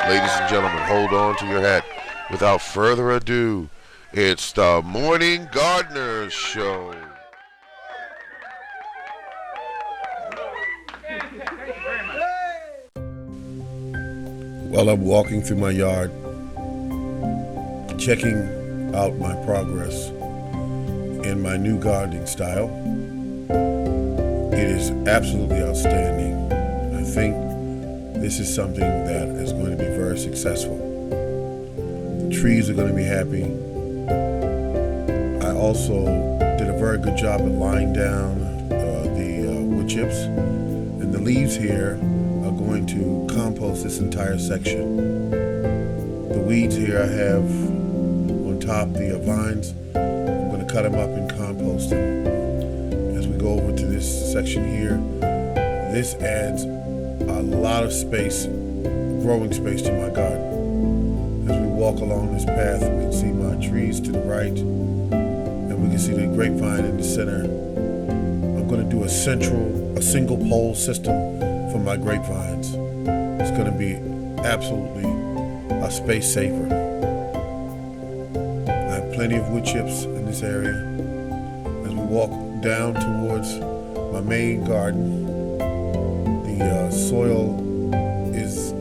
Ladies and gentlemen, hold on to your hat. Without further ado, it's the Morning Gardeners Show. While I'm walking through my yard, checking out my progress in my new gardening style, it is absolutely outstanding. I think this is something that is going to be very successful. The trees are going to be happy. I also did a very good job at laying down the wood chips, and the leaves here are going to compost this entire section. The weeds here I have on top, the vines, I'm going to cut them up and compost them. As we go over to this section here, this adds a lot of space, growing space to my garden. As we walk along this path, we can see my trees to the right, and we can see the grapevine in the center. I'm going to do a single pole system for my grapevines. It's going to be absolutely a space saver. I have plenty of wood chips in this area. As we walk down towards my main garden, the soil is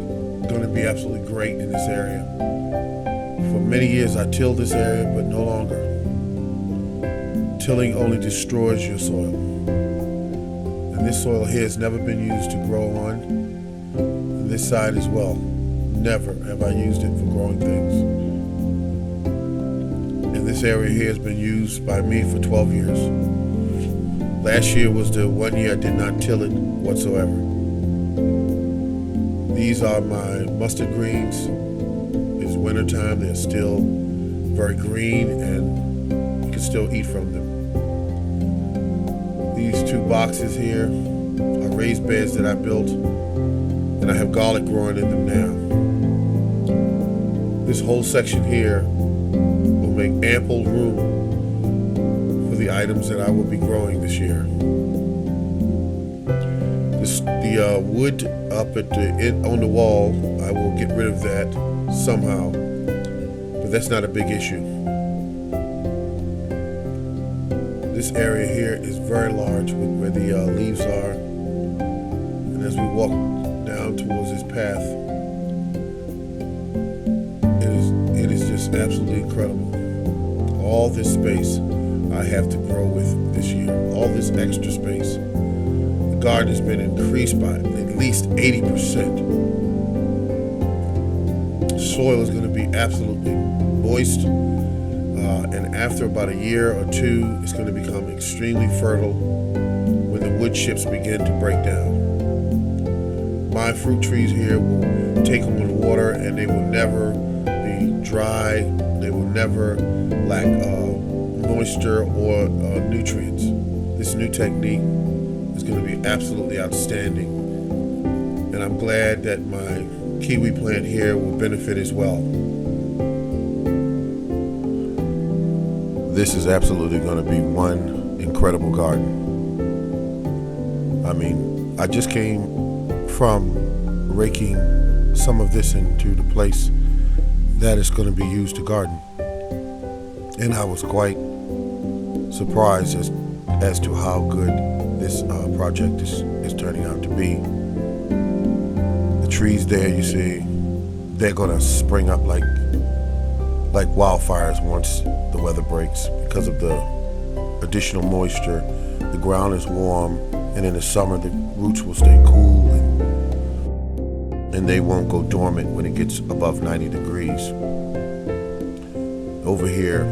going to be absolutely great in this area. For many years I tilled this area, but no longer. Tilling only destroys your soil. And this soil here has never been used to grow on. And this side as well. Never have I used it for growing things. And this area here has been used by me for 12 years. Last year was the 1 year I did not till it whatsoever. These are my mustard greens. It's wintertime, they're still very green and you can still eat from them. These two boxes here are raised beds that I built, and I have garlic growing in them now. This whole section here will make ample room for the items that I will be growing this year. The wood up at on the wall, I will get rid of that somehow, but that's not a big issue. This area here is very large where the leaves are, and as we walk down towards this path, it is just absolutely incredible. All this space I have to grow with this year, all this extra space. The garden has been increased by at least 80%. Soil is going to be absolutely moist, and after about a year or two, it's going to become extremely fertile when the wood chips begin to break down. My fruit trees here will take on water, and they will never be dry. They will never lack moisture or nutrients. This new technique is going to be absolutely outstanding, and I'm glad that my kiwi plant here will benefit as well. This is absolutely going to be one incredible garden. I mean, I just came from raking some of this into the place that is going to be used to garden, and I was quite surprised as to how good this project is turning out to be. The trees there, you see, they're going to spring up like wildfires once the weather breaks because of the additional moisture. The ground is warm, and in the summer the roots will stay cool and they won't go dormant when it gets above 90 degrees. Over here,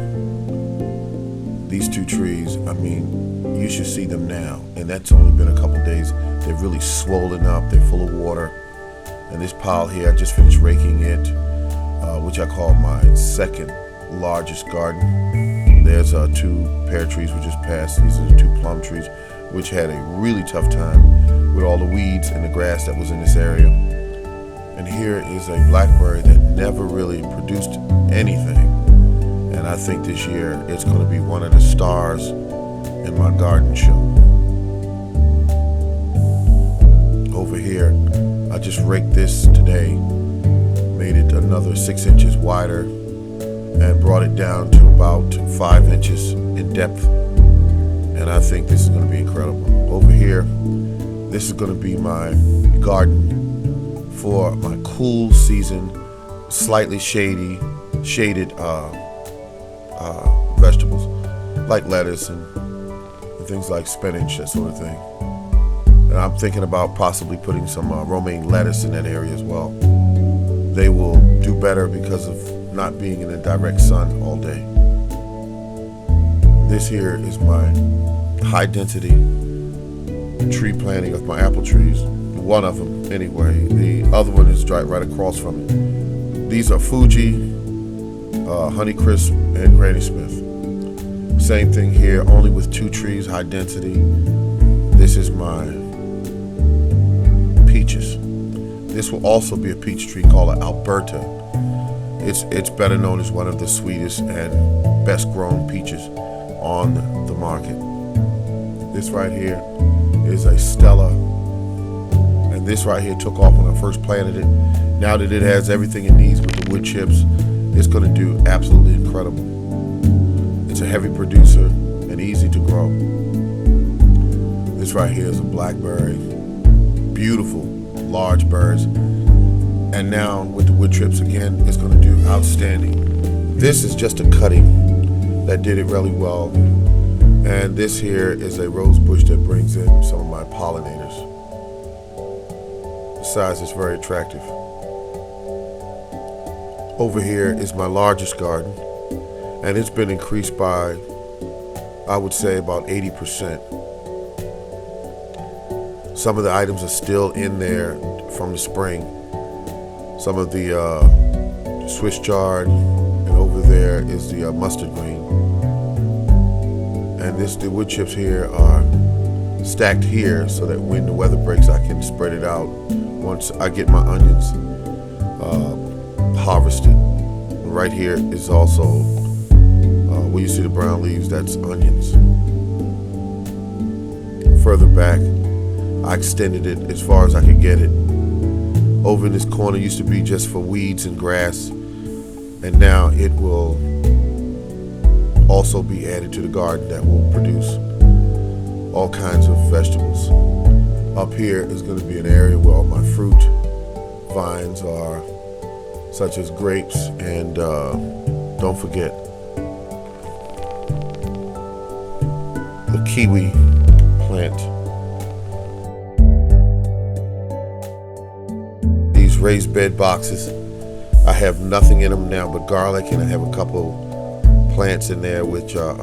these two trees, I mean, you should see them now, and that's only been a couple days. They've really swollen up, they're full of water. And this pile here, I just finished raking it, which I call my second largest garden. There's two pear trees we just passed. These are the two plum trees, which had a really tough time with all the weeds and the grass that was in this area. And here is a blackberry that never really produced anything. And I think this year it's going to be one of the stars in my garden show. Over here, I just raked this today, made another 6 inches wider and brought it down to about 5 inches in depth. And I think this is going to be incredible. Over here, this is going to be my garden for my cool season, slightly shaded vegetables like lettuce and things like spinach, that sort of thing. And I'm thinking about possibly putting some romaine lettuce in that area as well. They will do better because of not being in the direct sun all day. This here is my high density tree planting of my apple trees. One of them anyway. The other one is right across from it. These are Fuji, Honeycrisp, and Granny Smith. Same thing here, only with 2 trees, high density. This is my peaches. This will also be a peach tree called an Alberta. It's better known as one of the sweetest and best grown peaches on the market. This right here is a Stella, and this right here took off when I first planted it. Now that it has everything it needs with the wood chips, it's going to do absolutely incredible. It's a heavy producer and easy to grow. This right here is a blackberry. Beautiful, large birds. And now with the wood chips again, it's going to do outstanding. This is just a cutting that did it really well. And this here is a rose bush that brings in some of my pollinators. Besides, it's very attractive. Over here is my largest garden, and it's been increased by, I would say, about 80%. Some of the items are still in there from the spring. Some of the Swiss chard, and over there is the mustard green. And the wood chips here are stacked here so that when the weather breaks, I can spread it out once I get my onions harvested. Right here is also where you see the brown leaves, that's onions. Further back, I extended it as far as I could get it. Over in this corner used to be just for weeds and grass, and now it will also be added to the garden that will produce all kinds of vegetables. Up here is going to be an area where all my fruit vines are, such as grapes, and don't forget the kiwi plant. These raised bed boxes, I have nothing in them now but garlic, and I have a couple plants in there which are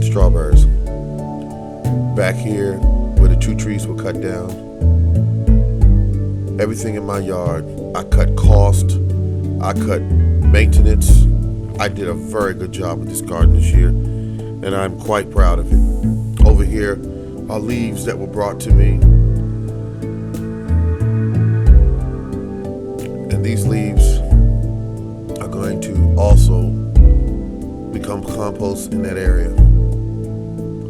strawberries. Back here where the 2 trees were cut down, everything in my yard, I cut cost, I cut maintenance. I did a very good job with this garden this year, and I'm quite proud of it. Over here are leaves that were brought to me, and these leaves are going to also become compost in that area.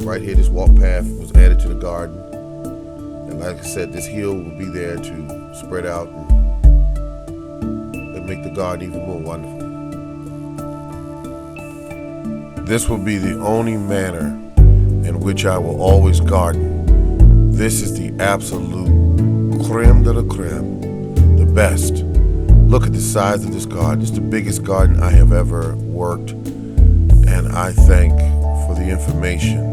Right here, this walk path was added to the garden, and like I said, this hill will be there to spread out and make the garden even more wonderful. This will be the only manner in which I will always garden. This is the absolute creme de la creme, the best. Look at the size of this garden. It's the biggest garden I have ever worked, and I thank for the information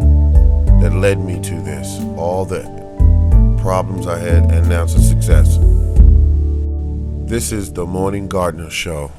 that led me to this, all the problems I had, and now it's a success. This is the Morning Gardener Show.